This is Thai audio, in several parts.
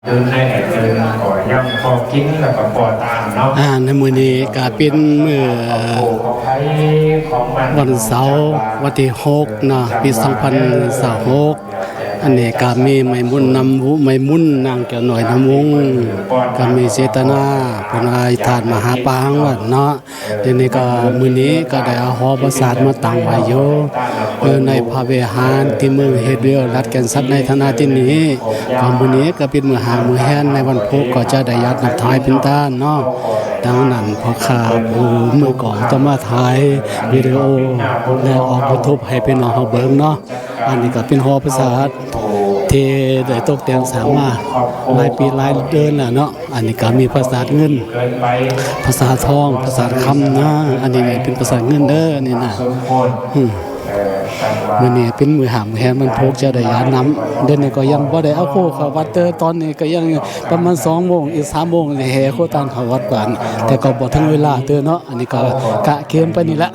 เดินได้เดินก่อนย่ำพอกินแล้วก็ปอตามเนาะในมื้อนี้ก็เป็นมื้อวันเสาร์วันที่6นะปี2026อันนี้ก็มีไม้มุนนำไม้มุนนางแก้วน้อยนำวงก็มีเจตนาเพิ่นอธิษฐานมหาปางว่าเนาะทีนี้ก็มื้อนี้ก็ได้เอาหอประสาทมาตั้งไว้อยู่ในพระวิหารที่เมืองเฮดเวียรัฐแก่นซับในธนาที่นี้ก็มื้อนี้ก็เป็นมื้อหามื้อแฮนในวันพุธก็จะได้ยัดนับถอยเป็นต้านเนาะดังนั้นพอข่าวมื้อก่อนต้องมาถ่ายวิดีโอแล้วออก YouTube ให้พี่น้องเฮาเบิ่งเนาะอันนี้ก็เป็นหอประสาทที่ได้ตกแต่งสร้างมาหลายปีหลายเดือนแล้วเนาะอันนี้ก็มีภาษาเงินภาษาทองภาษาคำนะอันนี้เป็นภาษาเงินเด้อนี่นะมื้อนี้เป็นมื้อหามแฮมันพกจะได้ยาน้ำเดี๋ยวนี้ก็ยังบ่ได้เอาโคเข้าวัดเด้อตอนนี้ก็ยังประมาณ2 โมงอีก3 โมงสิแห่โคตานเข้าวัดก่อนแต่ก็บ่ถึงเวลาเด้อเนาะอันนี้ก็กะเกมไปนี่ละ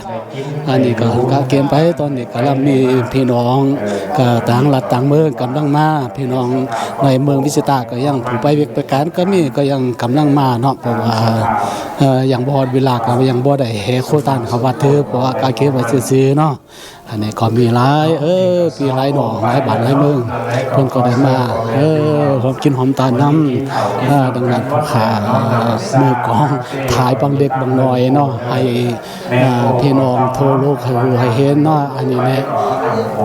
อันนี้ก็กะเกมไปตอนนี้ก็ลำมีพี่น้องก็ต่างรัฐต่างเมืองกำลังมาพี่น้องในเมืองวิจิตรก็ยังผู้ไปเวกไปการก็มีก็ยังกำลังมาเนาะเพราะว่ายังบ่ฮอดเวลาก็ยังบ่ได้แห่โคตานเข้าวัดเด้อเพราะว่ากะเกมไว้ซื่อๆเนาะอันนี้ก็มีหลายปีหลายหนองหลายบ้านหลายเมืองเพิ่นก็ได้มาหอมกินหอมตาลน้ำดังนั้นผู้ค้ามือกองถ่ายบางเล็กบางน้อยเนาะให้พี่น้องทั่วโลกให้เห็นเนาะอันนี้แหละ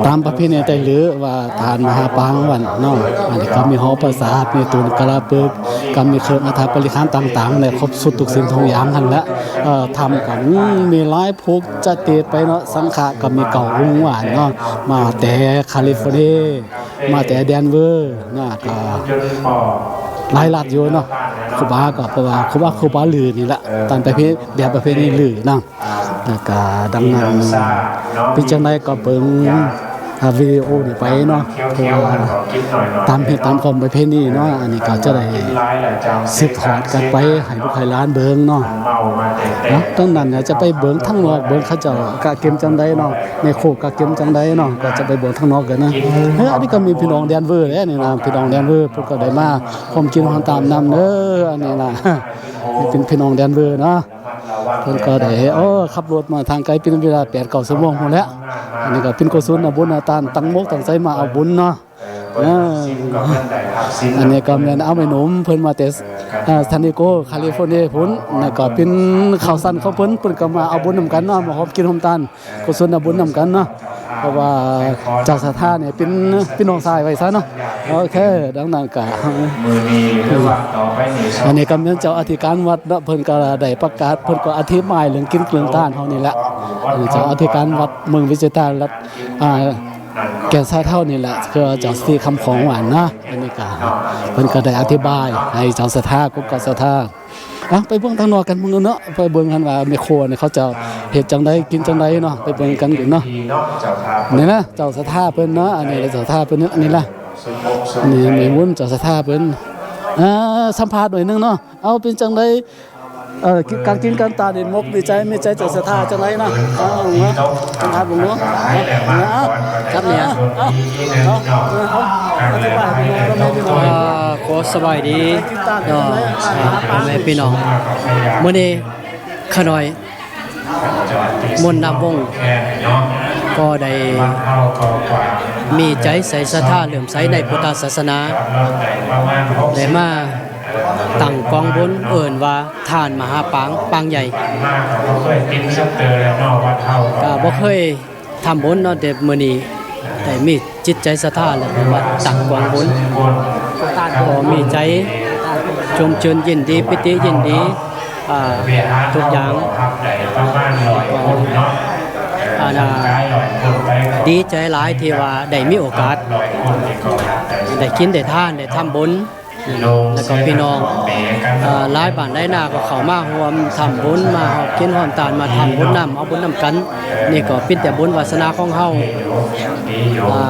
ตามประเพณีแต่หรือว่าทานมหาปางวันเนาะอันนี้ก็มีหอประสาทมีตูนกะลาปึกก็มีเครื่องอัฐบริคารต่างๆในครบสุดทุกสิ่งทุกอย่างหั่นละทำกันมีหลายพวกจะเตดไปเนาะสังฆะก็มีเก่าหุงหวานเนาะมาแต่แคลิฟอร์เนียมาแต่แดนเวอร์นะก็หลายรัฐอยู่เนาะครูบาก็เพราะว่าครูบาลือนี่ละตามประเพณีลือนะแล้วก็ดังนั้นเป็นจังได๋ก็เบิ่งวิดีโอนี่ไปเนาะตามความประเพณีเนาะอันนี้ก็จะได้สืบทอดกันไปให้ลูกให้หลานเบิ่งเนาะตั้งนั้นจะไปเบิ่งทั้งนอกเบิ่งเขาเจ้ากะเก็มจังได๋เนาะในโคกกะเก็มจังได๋เนาะก็จะไปเบิ่งทั้งนอกกันนะอันนี้ก็มีพี่น้องแดนเวอร์นี่นะพี่น้องแดนเวอร์เพิ่นก็ได้มาพร้อมกินพร้อมตามนำเด้ออันนี้นะเป็นพี่น้องแดนเวอร์เนาะเพิ่นก็ได้ขับรถมาทางไกลเป็นเวลา 8-9 ชั่วโมงพุ่นแล้วอันนี้ก็เป็นกุศลบุญตานตั้งมกตั้งใจมาเอาบุญเนาะอันนี้ก็แม่นเอาไปหนุ่มเพิ่นมาแต่ซานดิเอโกแคลิฟอร์เนียพุ่นแล้วก็เป็นข้าวสั้นของเพิ่นก็มาเอาบุญนำกันเนาะมาหอมกินหอมตานกุศลบุญนำกันเนาะเพราะว่าเจ้าสถานเนี่ยเป็นพี่น้องชายไว้ซะเนาะโอเคดังนั้นก็มื้อนี้ระหว่างต่อไปนี้อันนี้ก็แม่นเจ้าอธิการวัดเนาะเพิ่นก็ได้ประกาศเพิ่นก็อธิบายเรื่องกินเกลืองต้านเฮานี่แหละเจ้าอธิการวัดเมืองวิจิตรรัฐแก่ชายเท่านี่แหละคือเจ้าสิทธิคำของหวานนะอันนี้ก็เพิ่นก็ได้อธิบายให้เจ้าศรัทธากุศลศรัทธาไปเบิ่งทางนอกกันมึงเนาะไปเบิ่งกันว่าแม่โคเนี่ยเขาจะเฮ็ดจังได๋กินจังได๋เนาะไปเบิ่งกันเนาะนี่นะเจ้าศรัทธาเพิ่นเนาะอันนี้เจ้าศรัทธาเพิ่นอันนี้ล่ะนี่มีวุ้นเจ้าศรัทธาเพิ่นสัมภาษณ์หน่อยนึงเนาะเอาเป็นจังได๋การกินการตาเด่นมกดีใจไม่ใจจะศรัทธาจังไรนะสัมภาษณ์บ่เนาะครับเนี่ยขอสบายดีเนาะแม่พี่น้องมื้อนี้ขน้อยมนต์นำวงก็ได้มีใจใส่ศรัทธาเลื่อมใสในพุทธศาสนาได้มาตั้งกองบุญเอิ้นว่าทานมหาปางใหญ่ก็บ่เคยทำบุญเนาะแต่มื้อนี้ได้มีจิตใจศรัทธาแล้วว่าตั้งกองบุญก็มีใจชมเชยยินดีปิติยินดีทุกอย่างดีใจหลายที่ว่าได้มีโอกาสได้กินได้ทานได้ทำบุญแล้วก็พี่น้องหลายบ้านหลายนาก็เข้ามาร่วมทำบุญมากินหอมตาลมาทำบุญนำเอาบุญนำกันนี่ก็เป็นแต่บุญวาสนาของเฮา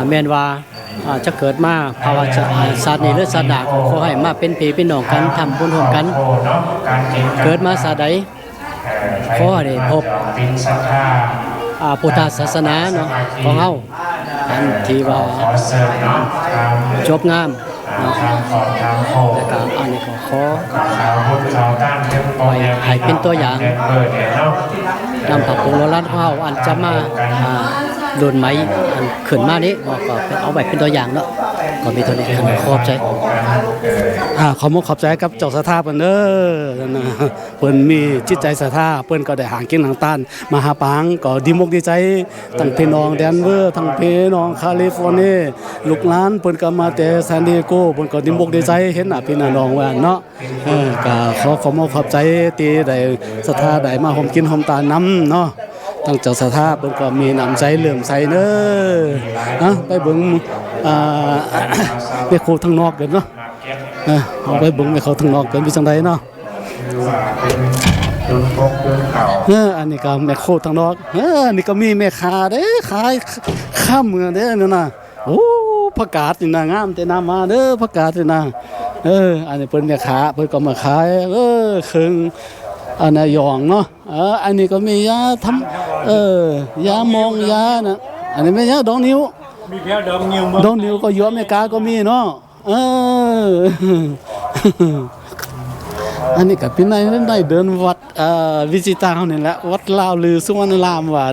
แม่นว่าจะเกิดมาภาวะศาสตร์นี้หรือศาสนาขอให้มาเป็นพี่เป็นน้องกันทำบุญร่วมกันเกิดมาศาสตร์ใดขอให้พบพุทธศาสนาเนาะของเฮาอันที่ว่าจบงาม เนาะ ทางขอบทางโค แล้วก็อันนี้ก็ขอ ชาวพุทธชาวด้านเทพ ให้เป็นตัวอย่าง เปิดเนี่ยเนาะ นำผักปรุงร้านข้าวอันจะมาโดนไหมอันขึ้นมานี้ก็เป็นเอาไว้เป็นตัวอย่างเนาะก็มีตัวนี้ขอบใจ ขอมขอบใจกับเจ้าสถาเพิ่นเด้อนะเพิ่นมีจิตใจศรัทธาเพิ่นก็ได้หางกินหางต้านมาหาปางก็ดีมกดีใจทั้งพี่น้องแดนเวอร์ทั้งพี่น้องแคลิฟอร์เนียลูกหลานเพิ่นก็มาแต่ซานดิเอโกเพิ่นก็ดีมกดีใจเห็นหน้าพี่น้องว่าเนาะก็ขอมขอบใจที่ได้ศรัทธาได้มาหอมกินหอมตาน้ำเนาะตั้งเจ้าศรัทธาเพิ่นก็มีน้ำใจเหลื่อมใสเด้อไปเบิ่งแม่ครูทางนอกกันเนาะเอาไปเบิ่งแม่เขาทางนอกกันมีจังไดเนาะ จุดพกจุดเข่า อันนี้ก็แม่โคทางนอกอันนี้ก็มีแม่ค้าเด้ขายข้ามเมืองเด้นั่นน่ะโอ้ผักกาดนี่น่ะงามแต่น้ำมาเด้อผักกาดนี่น่ะอันนี้เพิ่นแม่ค้าเพิ่นก็มาขายเครื่องอันน่ะหยองเนาะอันนี้ก็มียาทำยามองยาน่ะอันนี้ไม่ยาดองนิ้วมีแค่ดองนิ้วก็อยู่อเมริกาก็มีเนาะอันนี้ก็เป็นได้เดินวัดวิจิตรเฮานี่แหละวัดลาวลือสุวรรณรามว่า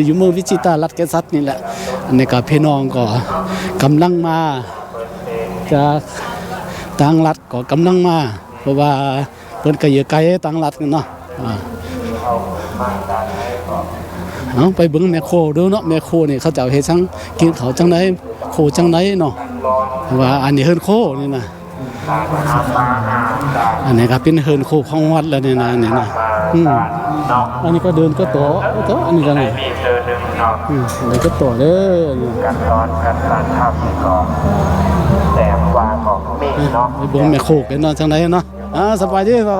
อยู่เมืองวิจิตรรัฐแก่สัตว์นี่แหละอันนี้ก็พี่น้องก็กำลังมาจากต่างรัฐก็กำลังมาเพราะว่าเพิ่นก็อยู่ไกลต่างรัฐกันเนาะเอาไปเบิ่งแม่โคดูเนาะแม่โคนี่เขาเจ้าเฮ็ดจังกินข้าวจังได๋โคจังได๋เนาะว่าอันนี้เฮิรนโคนี่นะอันนี้ก็เป็นเฮิรนโคของวัดแล้วนี่นะนี่นะอันนี้ก็เดินก็โตอันนี้ก็ไหนอันนี้ก็โตเด้อ การตอนการการทำนี่ก็แสงวาของมีเนาะ ไปเบิ่งแม่โคกันเนาะจังได๋เนาะสบายดีบ่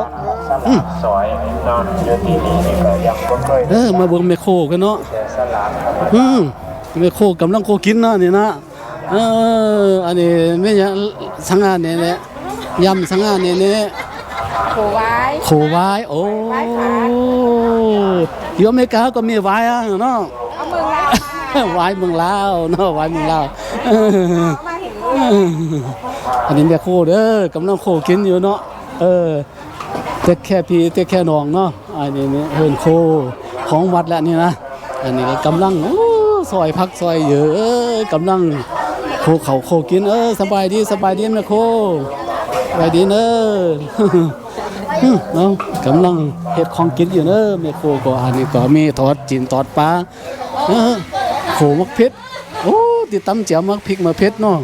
สอยนอนอยู่ที่นี่ก็ยังบ่เคย มาเบิ่งแม่โคกันเนาะ สลาม แม่โคกำลังโคกินนะนี่นะอันนี้แม่ยังสังงานนี่แหละยำสังงานนี่โขไว้ โคไว้โอ้อยู่อเมริกาก็มีไว้อะเนาะ เอาเมืองลาวมา ไว้เมืองลาวเนาะไว้เมืองลาว เอามาเห็นโข อันนี้แม่โคเด้อกำลังโคกินอยู่เนาะแต่แค่พี่แต่แค่น้องเนาะอันนี้เฮิรนโคของวัดแล้วนี่นะอันนี้ก็กำลังซอยพักซอยเยอะกำลังโคเขาโคกินสบายดีนะโคสบายดีเนอะเนาะกำลังเฮ็ดของกินอยู่เนอะแม่โคก็อันนี้ก็มีทอดจีนทอดปลาโคมักเผ็ดโอ้ติดตำเจียวมักพริกมาเผ็ดเนาะ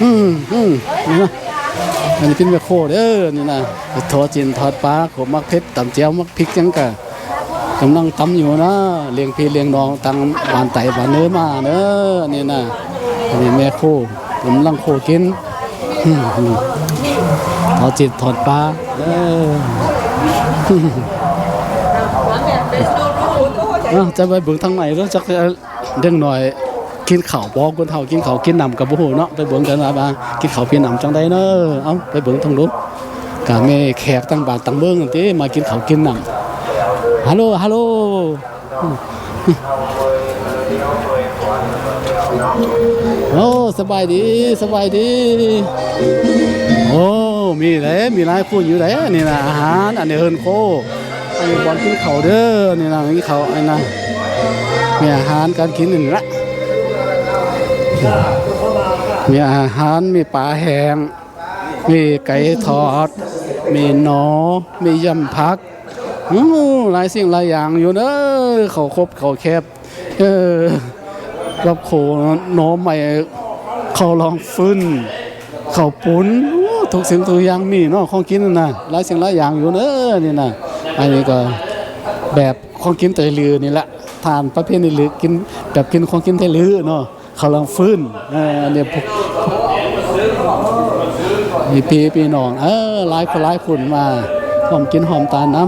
นี่นะอันนี้เป็นแม่โคเด้อนี่นะทอดจีนทอดปลาโคมักเผ็ดตำเจียวมักพริกจังกะกำลังตำอยู่นะเลี้ยงพี่เลี้ยงน้องตังบ้านไต่บ้านเนื้อมาเนอะนี่นะอันนี้แม่โคกำลังโคกินทอดจิตทอดปลาจะไปเบิ่งทางไหนแล้วจักเรื่องหน่อยกินข้าวบ่คนเฒ่ากินข้าวกินน้ำกับบ่ฮู้เนาะไปเบิ่งกันว่าบางกินข้าวกินน้ำจังได๋เนาะเอาไปเบิ่งทางนู้นก็แม่แขกต่างบ้านต่างเมืองติมากินข้าวกินน้ำฮัลโหลโอ้สบายดีโอ้มีหลายคนอยู่ไหนนี่นะอาหารอันนี้เฮิรนโคอันนี้บอลกินข้าวเด้อนี่นะนี่ข้าวอันนั้นมีอาหารการกินหนึ่งละมีอาหารมีปลาแห้งมีไก่ทอดมีหนอมียำผักหลายสิ่งหลายอย่างอยู่เด้อเขาครบเขาแคบกับโขหนอใหม่เขาลองฟื้นเขาปุ้นทุกสิ่งทุกอย่างมีเนาะของกินน่ะหลายสิ่งหลายอย่างอยู่เด้อนี่น่ะอันนี้ก็แบบของกินไทยลือนี่แหละทานประเภทนี้หรือกินแบบกินของกินไทยลือเนาะเขาลองฟื้นอันนี้มีพี่น้องหลายคนมาหอมกินหอมตาน้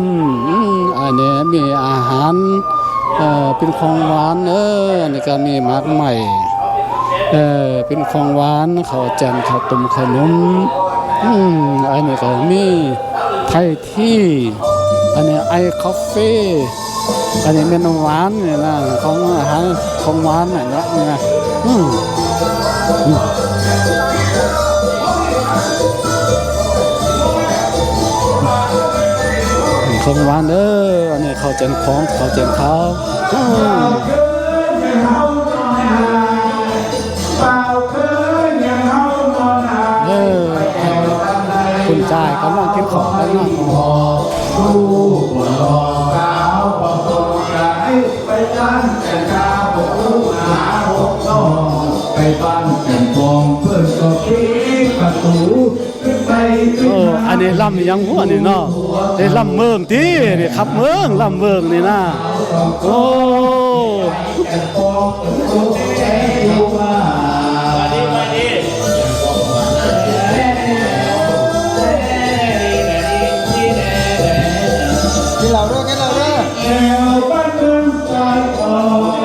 ำอันนี้มีอาหารเป็นของหวานอันนี้ก็มีหมากใหม่เป็นของหวานข้าวจันทร์ข้าวต้มขนมอันนี้ก็มีไทยที่อันนี้ไอคอฟฟี่อันนี้เมนูหวานเนี่ยนะของอาหารของหวานนี่นะ ของหวานเด้ออันนี้ข้าวแจงของข้าวแจงขาวคุณจ่ายกำลังกินของกันเนาะไปบ้านแก่นทองเพื่อนก็คิดประตูขึ้นไป อันนี้ลำยังหัวนี่เนาะได้ลำเมืองที่นี่ครับเมืองลำเมืองนี่นะโอ้ที่เราเรื่องกันเราเรื่องแอวบ้านเมืองสายทอง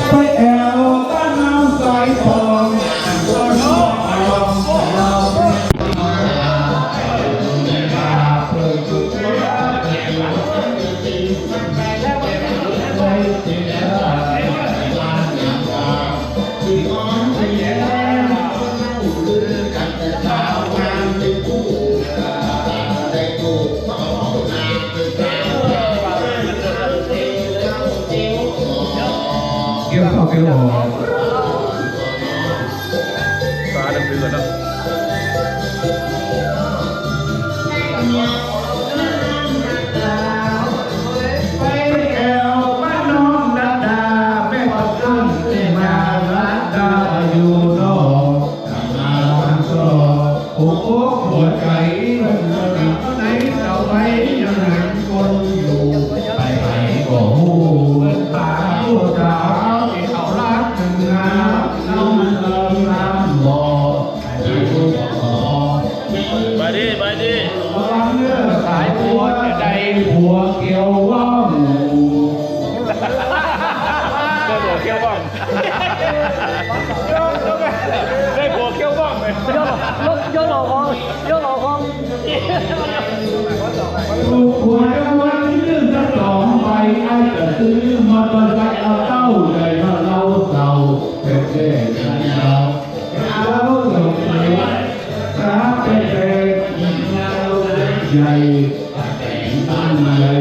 ไปแอวบ้านน้ำสายทองเกี่ยวกับเกี่ยวกับฟ้าดำเดือดแล้วไปแอวบ้านน้องดาดาแม่ตะลึงมาลัดดาอยู่นอกทำงานสอบโอ้โหหัวใจมันไหนเราไปยังหันคนอยู่ไปไหนก็หูตาผู้สาวที่เขารักถึงงานน้ำมันเติมน้ำบ่อไปดิไปดิระวังเนื้อสายบัวจะได้หัวเกี่ยวว่องได้หัวเกี่ยวว่องได้หัวเกี่ยวว่องเลยยกหล่อของลูกหัววันยืนจะต่อไปไอ้จะซื้อมอเตอร์ไซค์เอาเต้าใหญ่มาเราเต่าเป็นเด็กเราเราหลงไหลสาเป็นเด็กใหญ่แต่งตั้งใหญ่